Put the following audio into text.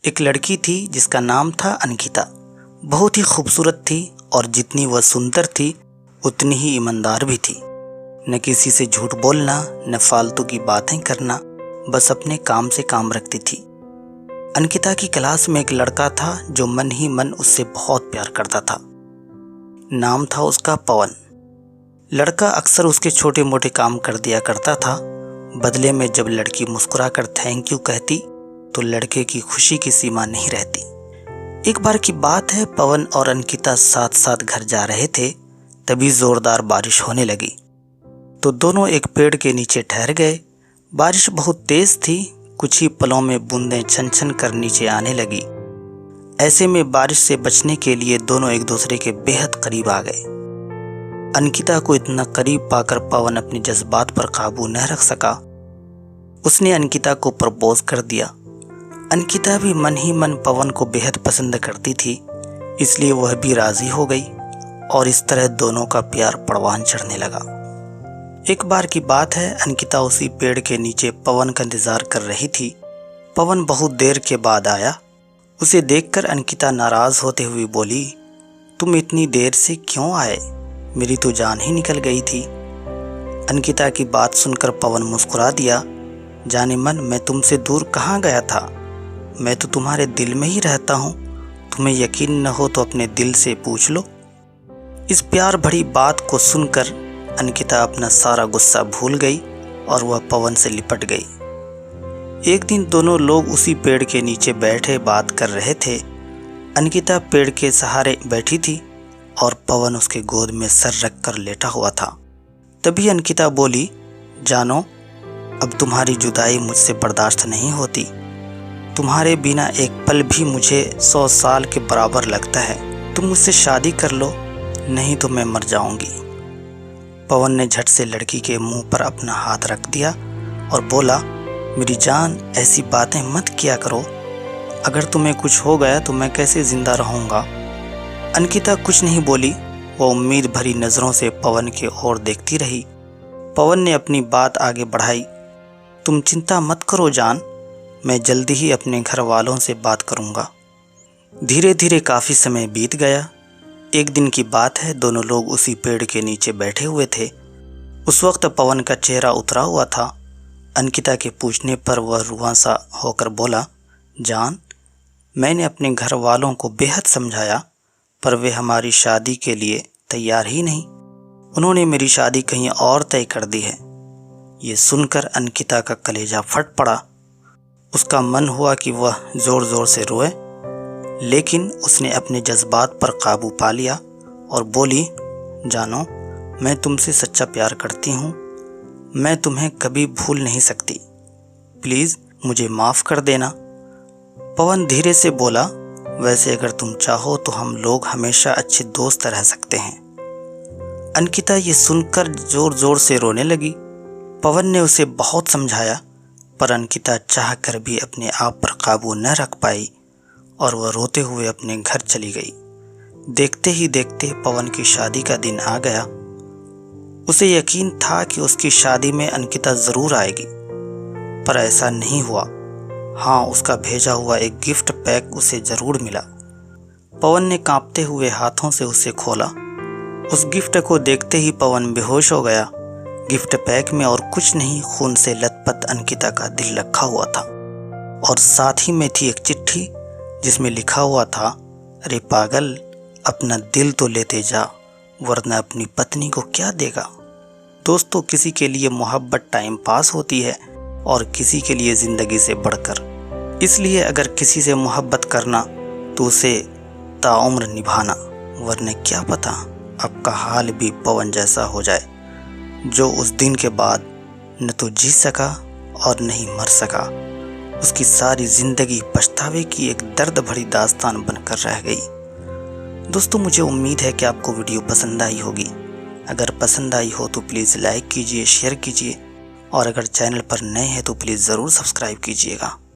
एक लड़की थी जिसका नाम था अंकिता। बहुत ही खूबसूरत थी और जितनी वह सुंदर थी उतनी ही ईमानदार भी थी। न किसी से झूठ बोलना, न फालतू की बातें करना, बस अपने काम से काम रखती थी। अंकिता की क्लास में एक लड़का था जो मन ही मन उससे बहुत प्यार करता था। नाम था उसका पवन। लड़का अक्सर उसके छोटे मोटे काम कर दिया करता था। बदले में जब लड़की मुस्कुराकर थैंक यू कहती तो लड़के की खुशी की सीमा नहीं रहती। एक बार की बात है, पवन और अंकिता साथ साथ घर जा रहे थे, तभी जोरदार बारिश होने लगी तो दोनों एक पेड़ के नीचे ठहर गए। बारिश बहुत तेज थी, कुछ ही पलों में बूंदें छन छन कर नीचे आने लगी। ऐसे में बारिश से बचने के लिए दोनों एक दूसरे के बेहद करीब आ गए। अंकिता को इतना करीब पाकर पवन अपने जज्बात पर काबू न रख सका। उसने अंकिता को प्रपोज कर दिया। अंकिता भी मन ही मन पवन को बेहद पसंद करती थी, इसलिए वह भी राजी हो गई और इस तरह दोनों का प्यार परवान चढ़ने लगा। एक बार की बात है, अंकिता उसी पेड़ के नीचे पवन का इंतजार कर रही थी। पवन बहुत देर के बाद आया। उसे देखकर अंकिता नाराज होते हुए बोली, तुम इतनी देर से क्यों आए? मेरी तो जान ही निकल गई थी। अंकिता की बात सुनकर पवन मुस्कुरा दिया, जाने मन मैं तुमसे दूर कहाँ गया था, मैं तो तुम्हारे दिल में ही रहता हूँ। तुम्हें यकीन न हो तो अपने दिल से पूछ लो। इस प्यार भरी बात को सुनकर अंकिता अपना सारा गुस्सा भूल गई और वह पवन से लिपट गई। एक दिन दोनों लोग उसी पेड़ के नीचे बैठे बात कर रहे थे। अंकिता पेड़ के सहारे बैठी थी और पवन उसके गोद में सर रखकर लेटा हुआ था। तभी अंकिता बोली, जानो, अब तुम्हारी जुदाई मुझसे बर्दाश्त नहीं होती। तुम्हारे बिना एक पल भी मुझे 100 साल के बराबर लगता है। तुम मुझसे शादी कर लो, नहीं तो मैं मर जाऊंगी। पवन ने झट से लड़की के मुंह पर अपना हाथ रख दिया और बोला, मेरी जान, ऐसी बातें मत किया करो। अगर तुम्हें कुछ हो गया तो मैं कैसे जिंदा रहूंगा? अंकिता कुछ नहीं बोली। वह उम्मीद भरी नज़रों से पवन की ओर देखती रही। पवन ने अपनी बात आगे बढ़ाई, तुम चिंता मत करो जान, मैं जल्दी ही अपने घर वालों से बात करूंगा। धीरे धीरे काफ़ी समय बीत गया। एक दिन की बात है, दोनों लोग उसी पेड़ के नीचे बैठे हुए थे। उस वक्त पवन का चेहरा उतरा हुआ था। अंकिता के पूछने पर वह रुआंसा होकर बोला, जान, मैंने अपने घर वालों को बेहद समझाया पर वे हमारी शादी के लिए तैयार ही नहीं। उन्होंने मेरी शादी कहीं और तय कर दी है। ये सुनकर अंकिता का कलेजा फट पड़ा। उसका मन हुआ कि वह ज़ोर ज़ोर से रोए, लेकिन उसने अपने जज्बात पर काबू पा लिया और बोली, जानो, मैं तुमसे सच्चा प्यार करती हूँ। मैं तुम्हें कभी भूल नहीं सकती। प्लीज़ मुझे माफ़ कर देना। पवन धीरे से बोला, वैसे अगर तुम चाहो तो हम लोग हमेशा अच्छे दोस्त रह सकते हैं। अंकिता ये सुनकर ज़ोर ज़ोर से रोने लगी। पवन ने उसे बहुत समझाया पर अंकिता चाह कर भी अपने आप पर काबू न रख पाई और वह रोते हुए अपने घर चली गई। देखते ही देखते पवन की शादी का दिन आ गया। उसे यकीन था कि उसकी शादी में अंकिता ज़रूर आएगी, पर ऐसा नहीं हुआ। हाँ, उसका भेजा हुआ एक गिफ्ट पैक उसे ज़रूर मिला। पवन ने कांपते हुए हाथों से उसे खोला। उस गिफ्ट को देखते ही पवन बेहोश हो गया। गिफ्ट पैक में और कुछ नहीं, खून से लथपथ अंकिता का दिल रखा हुआ था और साथ ही में थी एक चिट्ठी जिसमें लिखा हुआ था, अरे पागल, अपना दिल तो लेते जा, वरना अपनी पत्नी को क्या देगा। दोस्तों, किसी के लिए मोहब्बत टाइम पास होती है और किसी के लिए ज़िंदगी से बढ़कर। इसलिए अगर किसी से मोहब्बत करना तो उसे ताउम्र निभाना, वरना क्या पता आपका हाल भी पवन जैसा हो जाए, जो उस दिन के बाद न तो जी सका और न ही मर सका। उसकी सारी ज़िंदगी पछतावे की एक दर्द भरी दास्तान बनकर रह गई। दोस्तों, मुझे उम्मीद है कि आपको वीडियो पसंद आई होगी। अगर पसंद आई हो तो प्लीज़ लाइक कीजिए, शेयर कीजिए और अगर चैनल पर नए हैं तो प्लीज़ ज़रूर सब्सक्राइब कीजिएगा।